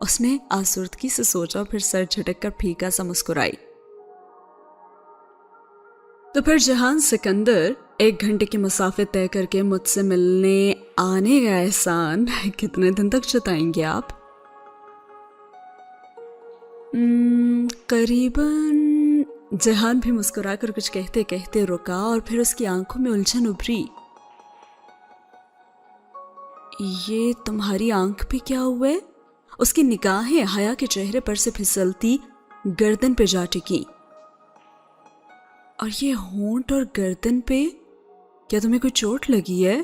اس نے آسودگی سے سوچا، پھر سر جھٹک کر پھیکا سا مسکرائی۔ تو پھر جہان سکندر 1 گھنٹے کی مسافت طے کر کے مجھ سے ملنے آنے کا احسان کتنے دن تک جتائیں گے آپ؟ قریباً۔ جہان بھی مسکرا کر کچھ کہتے کہتے رکا اور پھر اس کی آنکھوں میں الجھن ابھری۔ یہ تمہاری آنکھ پہ کیا ہوا ہے؟ اس کی نگاہیں حیا کے چہرے پر سے پھسلتی گردن پہ جا ٹکی۔ اور یہ ہونٹ اور گردن پہ کیا تمہیں کوئی چوٹ لگی ہے؟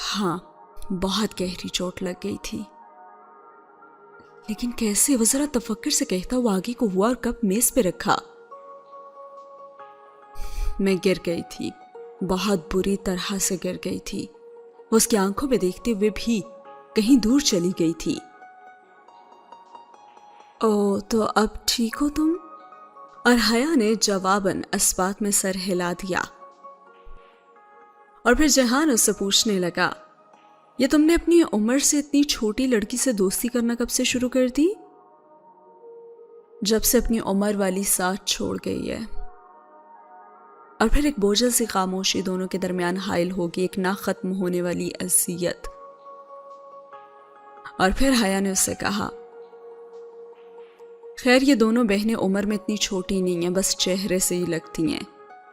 ہاں، بہت گہری چوٹ لگ گئی تھی۔ لیکن کیسے؟ وہ ذرا تفکر سے کہتا وہ آگے کو ہوا اور کپ میز پہ رکھا۔ میں گر گئی تھی، بہت بری طرح سے گر گئی تھی۔ وہ اس کی آنکھوں پہ دیکھتے ہوئے بھی کہیں دور چلی گئی تھی۔ او، تو اب ٹھیک ہو تم؟ اور حیا نے جواباً اسبات میں سر ہلا دیا۔ اور پھر جہان اس سے پوچھنے لگا، یہ تم نے اپنی عمر سے اتنی چھوٹی لڑکی سے دوستی کرنا کب سے شروع کر دی؟ جب سے اپنی عمر والی ساتھ چھوڑ گئی ہے۔ اور پھر ایک بوجھل سی خاموشی دونوں کے درمیان حائل ہوگی، ایک نہ ختم ہونے والی اذیت۔ اور پھر حیا نے اس سے کہا، خیر یہ دونوں بہنیں عمر میں اتنی چھوٹی نہیں ہیں، بس چہرے سے ہی لگتی ہیں۔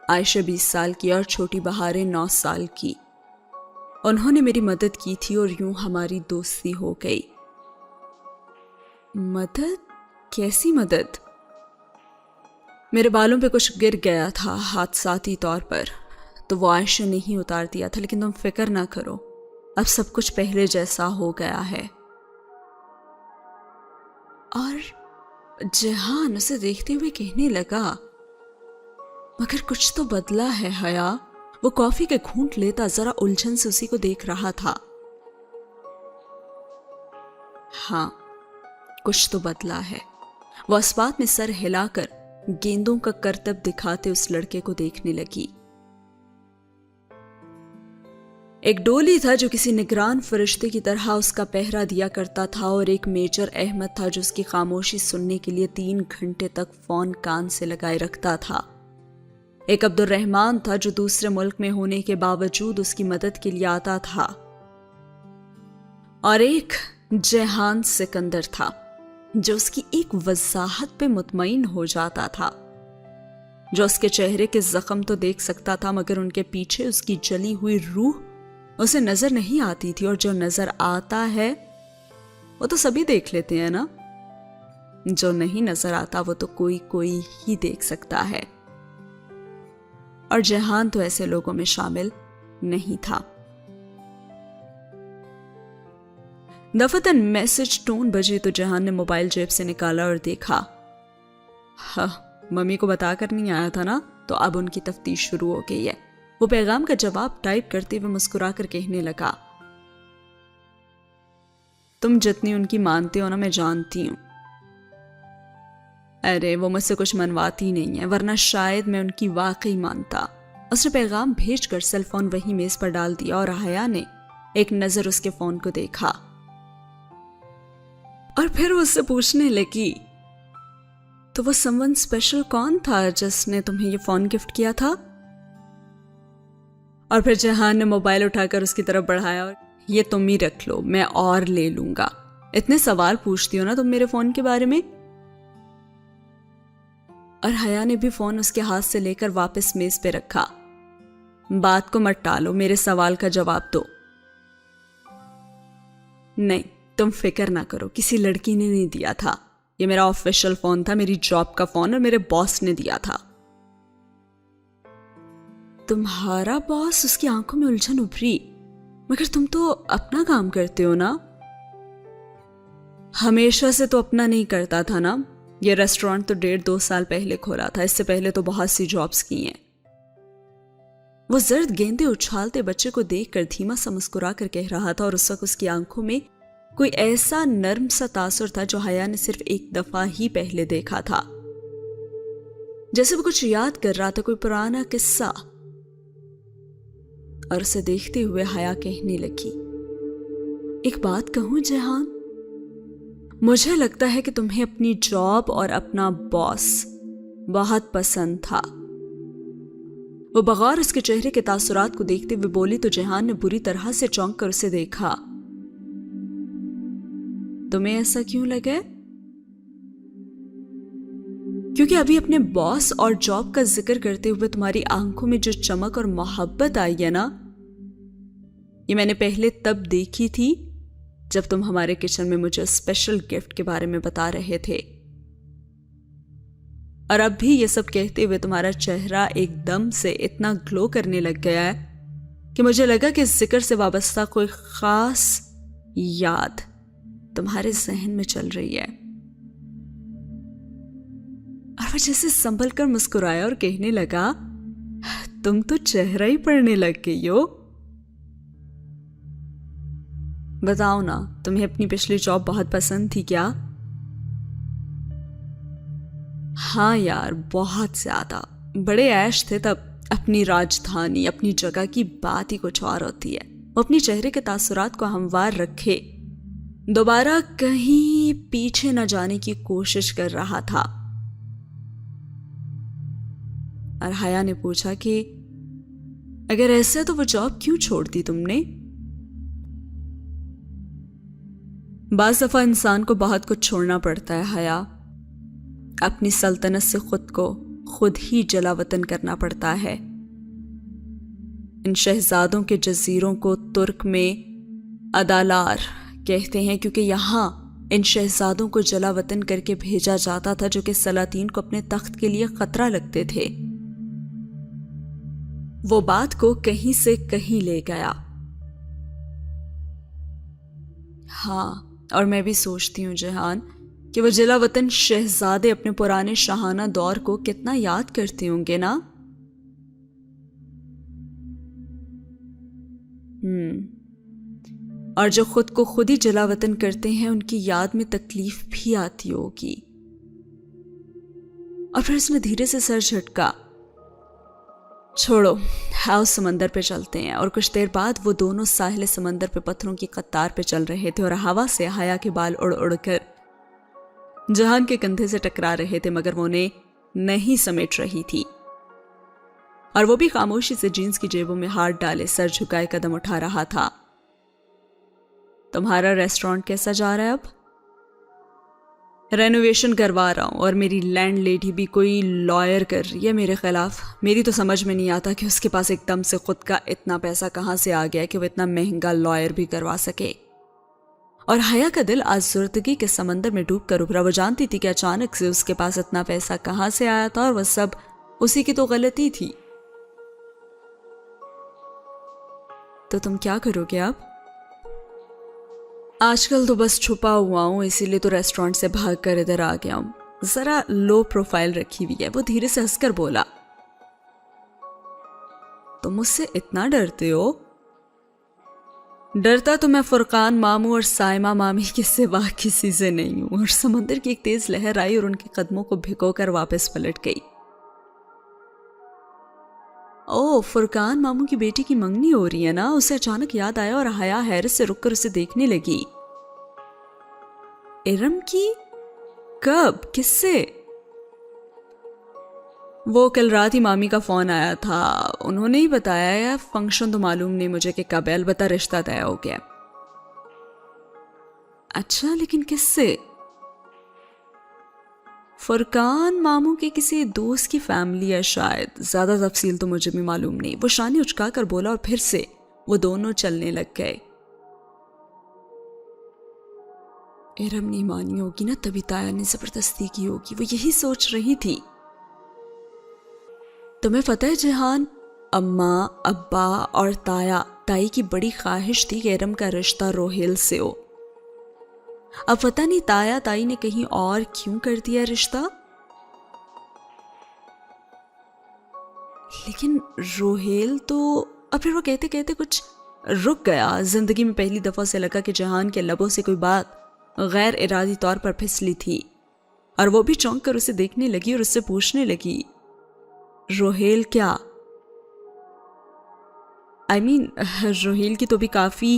عائشہ 20 سال کی اور چھوٹی بہاریں 9 سال کی۔ انہوں نے میری مدد کی تھی اور یوں ہماری دوستی ہو گئی۔ مدد؟ کیسی مدد؟ میرے بالوں پہ کچھ گر گیا تھا حادثاتی طور پر، تو وہ عائشہ نے ہی اتار دیا تھا، لیکن تم فکر نہ کرو، اب سب کچھ پہلے جیسا ہو گیا ہے۔ اور جہان اسے دیکھتے ہوئے کہنے لگا، مگر کچھ تو بدلا ہے حیا۔ وہ کافی کے گھونٹ لیتا ذرا الجھن سے اسی کو دیکھ رہا تھا۔ ہاں، کچھ تو بدلا ہے۔ وہ اسبات میں سر ہلا کر گیندوں کا کرتب دکھاتے اس لڑکے کو دیکھنے لگی۔ ایک ڈولی تھا جو کسی نگران فرشتے کی طرح اس کا پہرا دیا کرتا تھا، اور ایک میجر احمد تھا جو اس کی خاموشی سننے کے لیے 3 گھنٹے تک فون کان سے لگائے رکھتا تھا۔ ایک عبد الرحمن تھا جو دوسرے ملک میں ہونے کے باوجود اس کی مدد کے لیے آتا تھا، اور ایک جہان سکندر تھا جو اس کی ایک وضاحت پہ مطمئن ہو جاتا تھا، جو اس کے چہرے کے زخم تو دیکھ سکتا تھا مگر ان کے پیچھے اس کی جلی ہوئی روح اسے نظر نہیں آتی تھی، اور جو نظر آتا ہے وہ تو سبھی دیکھ لیتے ہیں نا، جو نہیں نظر آتا وہ تو کوئی ہی دیکھ سکتا ہے، اور جہان تو ایسے لوگوں میں شامل نہیں تھا۔ دفتن میسج ٹون بجے تو جہان نے موبائل جیب سے نکالا اور دیکھا۔ ہاں، ممی کو بتا کر نہیں آیا تھا نا، تو اب ان کی تفتیش شروع ہو گئی ہے۔ وہ پیغام کا جواب ٹائپ کرتے ہوئے مسکرا کر کہنے لگا، تم جتنی ان کی مانتے ہو نا، میں جانتی ہوں۔ ارے وہ مجھ سے کچھ منواتی نہیں ہے، ورنہ شاید میں ان کی واقعی مانتا۔ اس نے پیغام بھیج کر سیل فون وہی میز پر ڈال دیا، اور حیا نے ایک نظر اس کے فون کو دیکھا، اور پھر وہ اس سے پوچھنے لگی، تو وہ سمون اسپیشل کون تھا جس نے تمہیں یہ فون گفٹ کیا تھا؟ اور پھر جہان نے موبائل اٹھا کر اس کی طرف بڑھایا، اور یہ تم ہی رکھ لو، میں اور لے لوں گا، اتنے سوال پوچھتی ہو نا تم میرے فون کے بارے میں۔ اور حیا نے بھی فون اس کے ہاتھ سے لے کر واپس میز پہ رکھا۔ بات کو مت ٹالو، میرے سوال کا جواب دو۔ نہیں، تم فکر نہ کرو، کسی لڑکی نے نہیں دیا تھا، یہ میرا آفیشل فون تھا، میری جاب کا فون، اور میرے باس نے دیا تھا۔ تمہارا باس؟ اس کی آنکھوں میں الجھن ابھری، مگر تم تو اپنا کام کرتے ہو نا؟ ہمیشہ سے تو اپنا نہیں کرتا تھا نا، یہ ریسٹورانٹ تو 1.5-2 سال پہلے کھولا تھا، اس سے پہلے تو بہت سی جابز کی ہیں۔ وہ زرد گیندے اچھالتے بچے کو دیکھ کر دھیما سا مسکرا کر کہہ رہا تھا، اور اس وقت اس کی آنکھوں میں کوئی ایسا نرم سا تاثر تھا جو حیا نے صرف ایک دفعہ ہی پہلے دیکھا تھا، جیسے وہ کچھ یاد کر رہا تھا، کوئی پرانا قصہ۔ اور اسے دیکھتے ہوئے حیا کہنے لگی، ایک بات کہوں جہان، مجھے لگتا ہے کہ تمہیں اپنی جاب اور اپنا باس بہت پسند تھا۔ وہ بغور اس کے چہرے کے تاثرات کو دیکھتے ہوئے بولی تو جہان نے بری طرح سے چونک کر اسے دیکھا۔ تمہیں ایسا کیوں لگا؟ کیونکہ ابھی اپنے باس اور جاب کا ذکر کرتے ہوئے تمہاری آنکھوں میں جو چمک اور محبت آئی ہے نا، یہ میں نے پہلے تب دیکھی تھی جب تم ہمارے کچن میں مجھے اسپیشل گفٹ کے بارے میں بتا رہے تھے، اور اب بھی یہ سب کہتے ہوئے تمہارا چہرہ ایک دم سے اتنا گلو کرنے لگ گیا ہے کہ مجھے لگا کہ اس ذکر سے وابستہ کوئی خاص یاد تمہارے ذہن میں چل رہی ہے۔ اور وہ جیسے سنبھل کر مسکرایا اور کہنے لگا، تم تو چہرہ ہی پڑھنے لگ گئی ہو۔ بتاؤ نا، تمہیں اپنی پچھلی جاب بہت پسند تھی کیا؟ ہاں یار، بہت زیادہ، بڑے عیش تھے تب۔ اپنی راجدھانی، اپنی جگہ کی بات ہی کچھ اور ہوتی ہے۔ وہ اپنی چہرے کے تاثرات کو ہموار رکھے دوبارہ کہیں پیچھے نہ جانے کی کوشش کر رہا تھا، اور حیا نے پوچھا کہ اگر ایسا تو وہ جاب کیوں چھوڑ دی تم نے؟ بعض دفعہ انسان کو بہت کچھ چھوڑنا پڑتا ہے حیا، اپنی سلطنت سے خود کو خود ہی جلا وطن کرنا پڑتا ہے۔ ان شہزادوں کے جزیروں کو ترک میں ادالار کہتے ہیں، کیونکہ یہاں ان شہزادوں کو جلا وطن کر کے بھیجا جاتا تھا جو کہ سلاطین کو اپنے تخت کے لیے خطرہ لگتے تھے۔ وہ بات کو کہیں سے کہیں لے گیا۔ ہاں، اور میں بھی سوچتی ہوں جہان کہ وہ جلا وطن شہزادے اپنے پرانے شاہانہ دور کو کتنا یاد کرتے ہوں گے نا۔ اور جو خود کو خود ہی جلا وطن کرتے ہیں ان کی یاد میں تکلیف بھی آتی ہوگی۔ اور پھر اس نے دھیرے سے سر جھٹکا۔ چھوڑو، آؤ سمندر پہ چلتے ہیں۔ اور کچھ دیر بعد وہ دونوں ساحل سمندر پہ پتھروں کی قطار پہ چل رہے تھے، اور ہوا سے حیا کے بال اڑ اڑ کر جہان کے کندھے سے ٹکرا رہے تھے، مگر وہ انہیں نہیں سمیٹ رہی تھی، اور وہ بھی خاموشی سے جینز کی جیبوں میں ہاتھ ڈالے سر جھکائے قدم اٹھا رہا تھا۔ تمہارا ریسٹورانٹ کیسا جا رہا ہے؟ اب رینوویشن کروا رہا ہوں، اور میری لینڈ لیڈی بھی کوئی لائر کر رہی ہے میرے خلاف۔ میری تو سمجھ میں نہیں آتا کہ اس کے پاس ایک دم سے خود کا اتنا پیسہ کہاں سے آ گیا کہ وہ اتنا مہنگا لائر بھی کروا سکے۔ اور حیا کا دل آزردگی کے سمندر میں ڈوب کر ابھرا۔ وہ جانتی تھی کہ اچانک سے اس کے پاس اتنا پیسہ کہاں سے آیا تھا، اور وہ سب اسی کی تو غلطی تھی۔ تو تم کیا کرو گے اب؟ آج کل تو بس چھپا ہوا ہوں، اسی لیے تو ریسٹورانٹ سے بھاگ کر ادھر آ گیا ہوں۔ ذرا لو پروفائل رکھی ہوئی ہے۔ وہ دھیرے سے ہنس کر بولا، تم مجھ سے اتنا ڈرتے ہو؟ ڈرتا تو میں فرقان ماموں اور سائمہ مامی کے سوا کسی سے نہیں ہوں۔ اور سمندر کی ایک تیز لہر آئی اور ان کے قدموں کو بھگو کر واپس پلٹ گئی۔ او، فرقان ماموں کی بیٹی کی منگنی ہو رہی ہے نا؟ اسے اچانک یاد آیا اور حیا حیرت سے رک کر اسے دیکھنے لگی۔ ارم کی؟ کب؟ کس سے؟ وہ کل رات ہی مامی کا فون آیا تھا، انہوں نے ہی بتایا ہے۔ فنکشن تو معلوم نہیں مجھے کہ کب ہے، البتہ رشتہ طے ہو گیا۔ اچھا، لیکن کس سے؟ فرقان ماموں کے کسی دوست کی فیملی ہے شاید، زیادہ تفصیل تو مجھے بھی معلوم نہیں۔ وہ شانے اچکا کر بولا، اور پھر سے وہ دونوں چلنے لگ گئے۔ ارم نہیں مانی ہوگی نا، تبھی تایا نے زبردستی کی ہوگی، وہ یہی سوچ رہی تھی۔ تمہیں پتہ ہے جہان، اماں، ابا اور تائی کی بڑی خواہش تھی کہ ارم کا رشتہ روہیل سے ہو۔ اب پتہ نہیں تائی نے کہیں اور کیوں کر دیا رشتہ، لیکن روہیل تو… اب پھر وہ کہتے کہتے کچھ رک گیا۔ زندگی میں پہلی دفعہ سے لگا کہ جہان کے لبوں سے کوئی بات غیر ارادی طور پر پھسلی تھی، اور وہ بھی چونک کر اسے دیکھنے لگی اور اس سے پوچھنے لگی، روہیل کیا؟ روہیل کی تو بھی کافی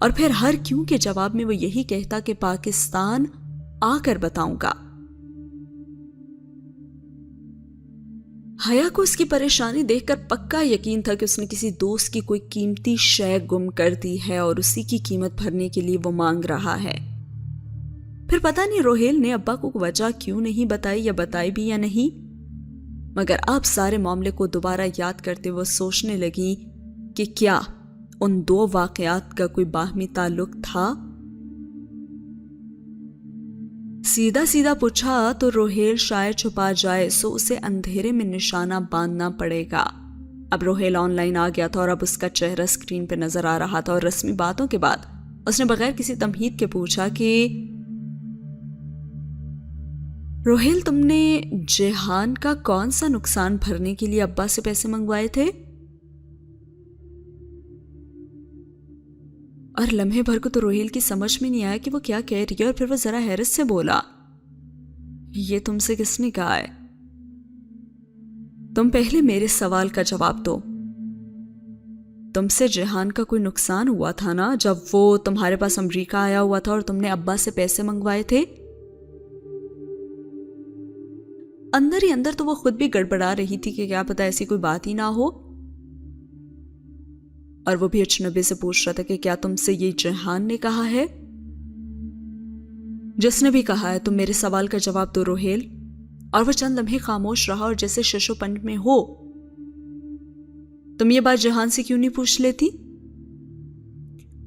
اور پھر ہر کیوں کے جواب میں وہ یہی کہتا کہ پاکستان آ کر بتاؤں گا۔ حیا کو اس کی پریشانی دیکھ کر پکا یقین تھا کہ اس نے کسی دوست کی کوئی قیمتی شے گم کر دی ہے اور اسی کی قیمت بھرنے کے لیے وہ مانگ رہا ہے۔ پھر پتہ نہیں روہیل نے ابا کو وجہ کیوں نہیں بتائی، یا بتائی بھی یا نہیں، مگر اب سارے معاملے کو دوبارہ یاد کرتے وہ سوچنے لگی کہ کیا ان دو واقعات کا کوئی باہمی تعلق تھا۔ سیدھا سیدھا پوچھا تو روہیل شاید چھپا جائے، سو اسے اندھیرے میں نشانہ باندھنا پڑے گا۔ اب روہیل آن لائن آ گیا تھا اور اب اس کا چہرہ اسکرین پہ نظر آ رہا تھا، اور رسمی باتوں کے بعد اس نے بغیر کسی تمہید کے پوچھا کہ روہیل، تم نے جیہان کا کون سا نقصان بھرنے کے لیے ابا سے پیسے منگوائے تھے؟ اور لمحے بھر کو تو روہیل کی سمجھ میں نہیں آیا کہ وہ کیا کہہ رہی ہے، اور پھر وہ ذرا حیرت سے بولا، یہ تم سے کس نے کہا ہے؟ تم پہلے میرے سوال کا جواب دو۔ تم سے جیہان کا کوئی نقصان ہوا تھا نا جب وہ تمہارے پاس امریکہ آیا ہوا تھا اور تم نے ابا سے پیسے منگوائے تھے؟ اندر ہی اندر تو وہ خود بھی گڑبڑا رہی تھی کہ کیا پتہ ایسی کوئی بات ہی نہ ہو، اور وہ بھی اجنبی سے پوچھ رہا تھا کہ کیا تم سے یہ جیہان نے کہا ہے؟ جس نے بھی کہا ہے تم میرے سوال کا جواب دو روہیل۔ اور وہ چند لمحے خاموش رہا، اور جیسے ششو پنٹ میں ہو، تم یہ بات جیہان سے کیوں نہیں پوچھ لیتی؟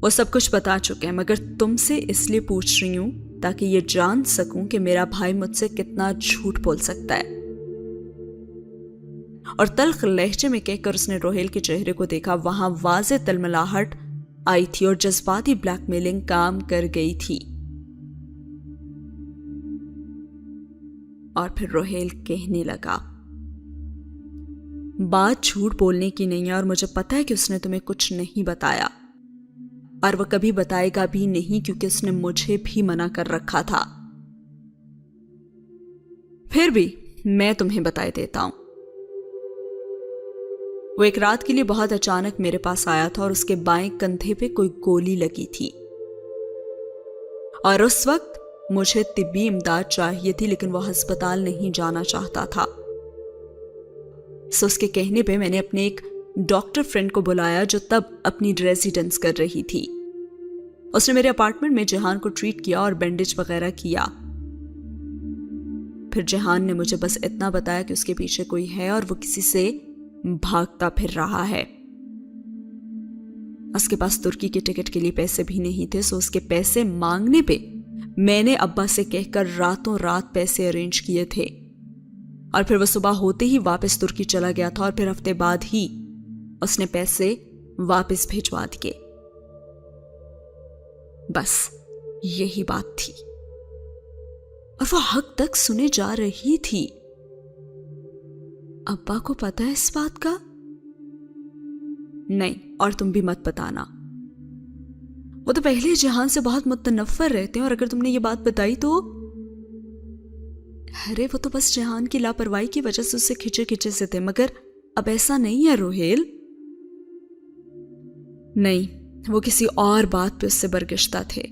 وہ سب کچھ بتا چکے ہیں، مگر تم سے اس لیے پوچھ رہی ہوں تاکہ یہ جان سکوں کہ میرا بھائی مجھ سے کتنا جھوٹ بول سکتا ہے۔ اور تلخ لہجے میں کہہ کر اس نے روہیل کے چہرے کو دیکھا، وہاں واضح تلملاہٹ آئی تھی اور جذباتی بلیک میلنگ کام کر گئی تھی۔ اور پھر روہیل کہنے لگا، بات جھوٹ بولنے کی نہیں ہے، اور مجھے پتا ہے کہ اس نے تمہیں کچھ نہیں بتایا، اور وہ کبھی بتائے گا بھی نہیں، کیونکہ اس نے مجھے بھی منع کر رکھا تھا۔ پھر بھی میں تمہیں بتائے دیتا ہوں، وہ ایک رات کے لیے بہت اچانک میرے پاس آیا تھا اور اس کے بائیں کندھے پہ کوئی گولی لگی تھی، اور اس وقت مجھے طبی امداد چاہیے تھی، لیکن وہ ہسپتال نہیں جانا چاہتا تھا۔ سو اس کے کہنے پہ میں نے اپنے ایک ڈاکٹر فرینڈ کو بلایا جو تب اپنی ریزیڈنس کر رہی تھی۔ اس نے میرے اپارٹمنٹ میں جیہان کو ٹریٹ کیا اور بینڈیج وغیرہ کیا۔ پھر جیہان نے مجھے بس اتنا بتایا کہ اس کے پیچھے کوئی ہے اور وہ کسی سے بھاگتا پھر رہا ہے۔ اس کے پاس ترکی کے ٹکٹ کے لیے پیسے بھی نہیں تھے، سو اس کے پیسے مانگنے پہ میں نے ابا سے کہہ کر راتوں رات پیسے ارینج کیے تھے، اور پھر وہ صبح ہوتے ہی واپس ترکی چلا گیا تھا، اور پھر ہفتے بعد ہی اس نے پیسے واپس بھیجوا دیے۔ بس یہی بات تھی، اور وہ حق تک سنے جا رہی تھی۔ ابا کو پتا ہے اس بات کا؟ نہیں، اور تم بھی مت بتانا، وہ تو پہلے جہان سے بہت متنفر رہتے ہیں، اور اگر تم نے یہ بات بتائی تو ارے وہ تو بس جہان کی لاپرواہی کی وجہ سے اس سے کھچے کھچے سے تھے، مگر اب ایسا نہیں ہے روہیل۔ نہیں، وہ کسی اور بات پہ اس سے برگشتہ تھے۔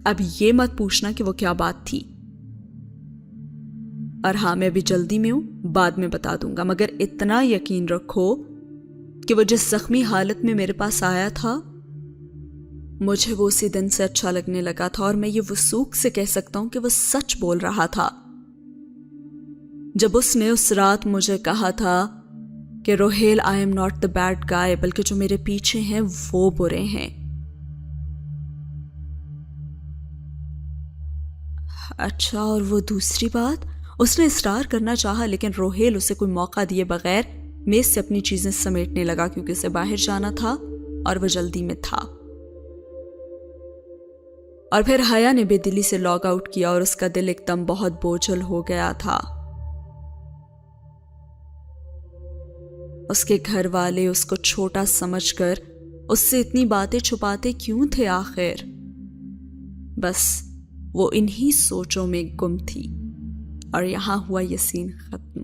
اب یہ مت پوچھنا کہ وہ کیا بات تھی، اور ہاں میں ابھی جلدی میں ہوں، بعد میں بتا دوں گا، مگر اتنا یقین رکھو کہ وہ جس زخمی حالت میں میرے پاس آیا تھا مجھے وہ اسی دن سے اچھا لگنے لگا تھا، اور میں یہ وثوق سے کہہ سکتا ہوں کہ وہ سچ بول رہا تھا جب اس نے اس رات مجھے کہا تھا کہ Rohail I am not the bad guy, بلکہ جو میرے پیچھے ہیں وہ برے ہیں۔ اچھا، اور وہ دوسری بات؟ اس نے اصرار کرنا چاہا، لیکن روہیل اسے کوئی موقع دیے بغیر میز سے اپنی چیزیں سمیٹنے لگا، کیونکہ اسے باہر جانا تھا اور وہ جلدی میں تھا۔ اور پھر حیا نے بے دلی سے لاگ آؤٹ کیا، اور اس کا دل ایک دم بہت بوجھل ہو گیا تھا۔ اس کے گھر والے اس کو چھوٹا سمجھ کر اس سے اتنی باتیں چھپاتے کیوں تھے آخر؟ بس وہ انہی سوچوں میں گم تھی، اور یہاں ہوا یہ سین ختم۔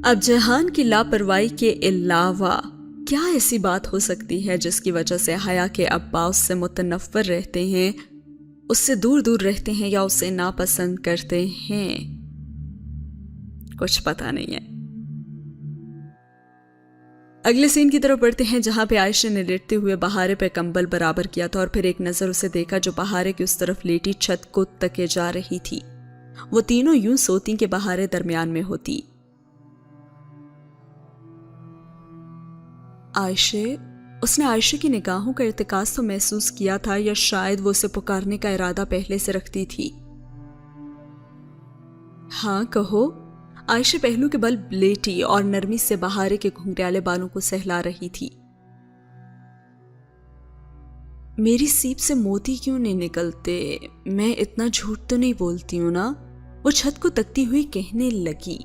اب جہان کی لاپرواہی کے علاوہ کیا ایسی بات ہو سکتی ہے جس کی وجہ سے حیا کے ابا اس سے متنفر رہتے ہیں، اس سے دور دور رہتے ہیں یا اسے ناپسند کرتے ہیں؟ کچھ پتہ نہیں ہے۔ اگلے سین کی طرف بڑھتے ہیں جہاں پہ عائشہ نے لیٹتے ہوئے بہارے پہ کمبل برابر کیا تھا اور پھر ایک نظر اسے دیکھا جو بہارے کی اس طرف لیٹی چھت کو تکے جا رہی تھی۔ وہ تینوں یوں سوتی کہ بہارے درمیان میں ہوتی۔ اس نے عائشہ کی نگاہوں کا ارتکاز تو محسوس کیا تھا یا شاید وہ اسے پکارنے کا ارادہ پہلے سے رکھتی تھی۔ ہاں کہو، عائشہ پہلو کے بل لیٹی اور نرمی سے بہارے کے گھنگریالے بالوں کو سہلا رہی تھی۔ میری سیپ سے موتی کیوں نہیں نکلتے؟ میں اتنا جھوٹ تو نہیں بولتی ہوں نا؟ وہ چھت کو تکتی ہوئی کہنے لگی۔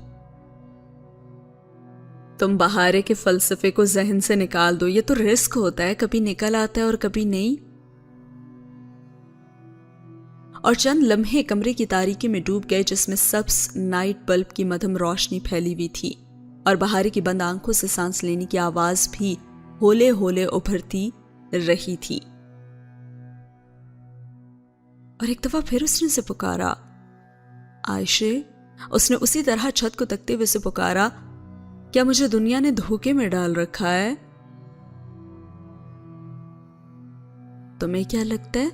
تم بہارے کے فلسفے کو ذہن سے نکال دو، یہ تو رسک ہوتا ہے، کبھی نکل آتا ہے اور کبھی نہیں۔ اور چند لمحے کمرے کی تاریکی میں ڈوب گئے جس میں سبز نائٹ بلب کی مدھم روشنی پھیلی ہوئی تھی اور بہارے کی بند آنکھوں سے سانس لینے کی آواز بھی ہولے ہولے ابھرتی رہی تھی۔ اور ایک دفعہ پھر اس نے اسے پکارا، عائشہ۔ اس نے اسی طرح چھت کو تکتے ہوئے اسے پکارا، کیا مجھے دنیا نے دھوکے میں ڈال رکھا ہے؟ تمہیں کیا لگتا ہے؟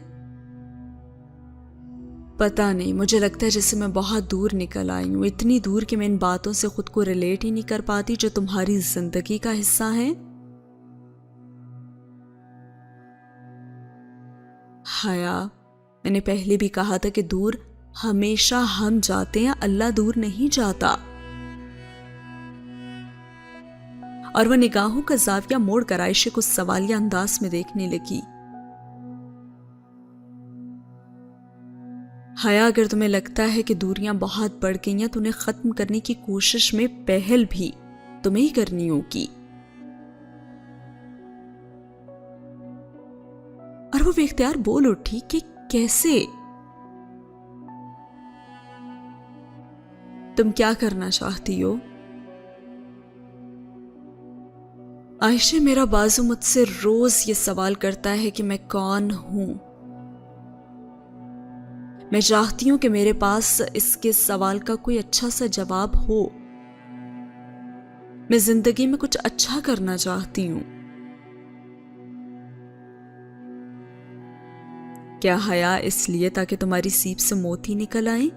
پتا نہیں، مجھے لگتا ہے جیسے میں بہت دور نکل آئی ہوں، اتنی دور کہ میں ان باتوں سے خود کو ریلیٹ ہی نہیں کر پاتی جو تمہاری زندگی کا حصہ ہیں۔ حیا، میں نے پہلے بھی کہا تھا کہ دور ہمیشہ ہم جاتے ہیں، اللہ دور نہیں جاتا۔ اور وہ نگاہوں کا زاویہ موڑ کر عائشہ کو سوالیہ انداز میں دیکھنے لگی۔ حیا، اگر تمہیں لگتا ہے کہ دوریاں بہت بڑھ گئی ہیں تو انہیں ختم کرنے کی کوشش میں پہل بھی تمہیں ہی کرنی ہوگی۔ اور وہ بے اختیار بول اٹھی کہ کیسے؟ تم کیا کرنا چاہتی ہو؟ عائشہ، میرا بازو مجھ سے روز یہ سوال کرتا ہے کہ میں کون ہوں۔ میں چاہتی ہوں کہ میرے پاس اس کے سوال کا کوئی اچھا سا جواب ہو۔ میں زندگی میں کچھ اچھا کرنا چاہتی ہوں۔ کیا حیا اس لیے تاکہ تمہاری سیپ سے موتی نکل آئیں؟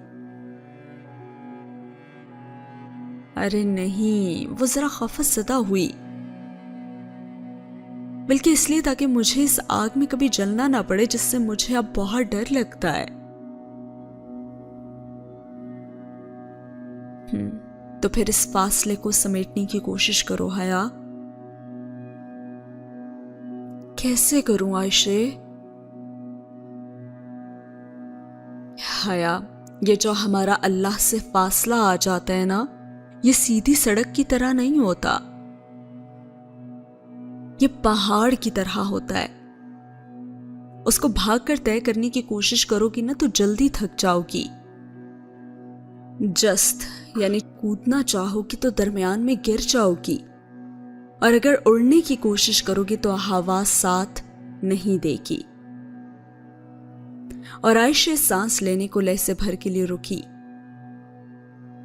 ارے نہیں، وہ ذرا خفت زدہ ہوئی، بلکہ اس لیے تاکہ مجھے اس آگ میں کبھی جلنا نہ پڑے جس سے مجھے اب بہت ڈر لگتا ہے۔ تو پھر اس فاصلے کو سمیٹنے کی کوشش کرو حیا۔ کیسے کروں عائشہ؟ حیا، یہ جو ہمارا اللہ سے فاصلہ آ جاتا ہے نا، یہ سیدھی سڑک کی طرح نہیں ہوتا، یہ پہاڑ کی طرح ہوتا ہے۔ اس کو بھاگ کر طے کرنے کی کوشش کرو گی نا تو جلدی تھک جاؤ گی۔ جست یعنی کودنا چاہو گی تو درمیان میں گر جاؤ گی، اور اگر اڑنے کی کوشش کرو گی تو ہوا ساتھ نہیں دے گی۔ اور عائشہ سانس لینے کو لہجے بھر کے لیے رکی۔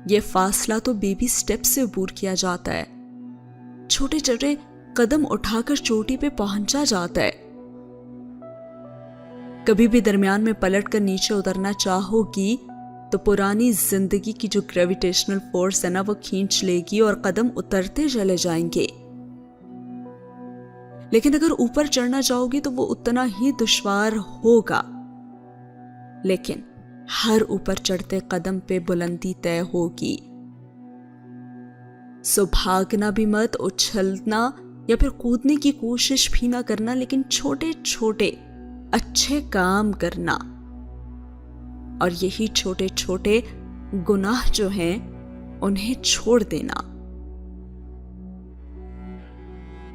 یہ فاصلہ تو بیبی سٹیپ سے عبور کیا جاتا ہے، چھوٹے چھوٹے قدم اٹھا کر چوٹی پہ پہنچا جاتا ہے۔ کبھی بھی درمیان میں پلٹ کر نیچے اترنا چاہو گی تو پرانی زندگی کی جو گریویٹیشنل فورس ہے نا وہ کھینچ لے گی اور قدم اترتے چلے جائیں گے۔ لیکن اگر اوپر چڑھنا چاہو گی تو وہ اتنا ہی دشوار ہوگا، لیکن ہر اوپر چڑھتے قدم پہ بلندی طے ہوگی۔ سو بھاگنا بھی مت، اچھلنا یا پھر کودنے کی کوشش بھی نہ کرنا، لیکن چھوٹے چھوٹے اچھے کام کرنا، اور یہی چھوٹے چھوٹے گناہ جو ہیں انہیں چھوڑ دینا۔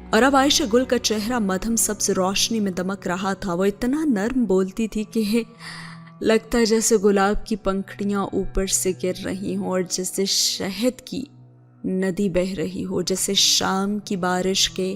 اور اب عائشہ گل کا چہرہ مدھم سبز روشنی میں دمک رہا تھا۔ وہ اتنا نرم بولتی تھی کہ لگتا ہے جیسے گلاب کی پنکھڑیاں اوپر سے گر رہی ہوں اور جیسے شہد کی ندی بہہ رہی ہو، جیسے شام کی بارش کے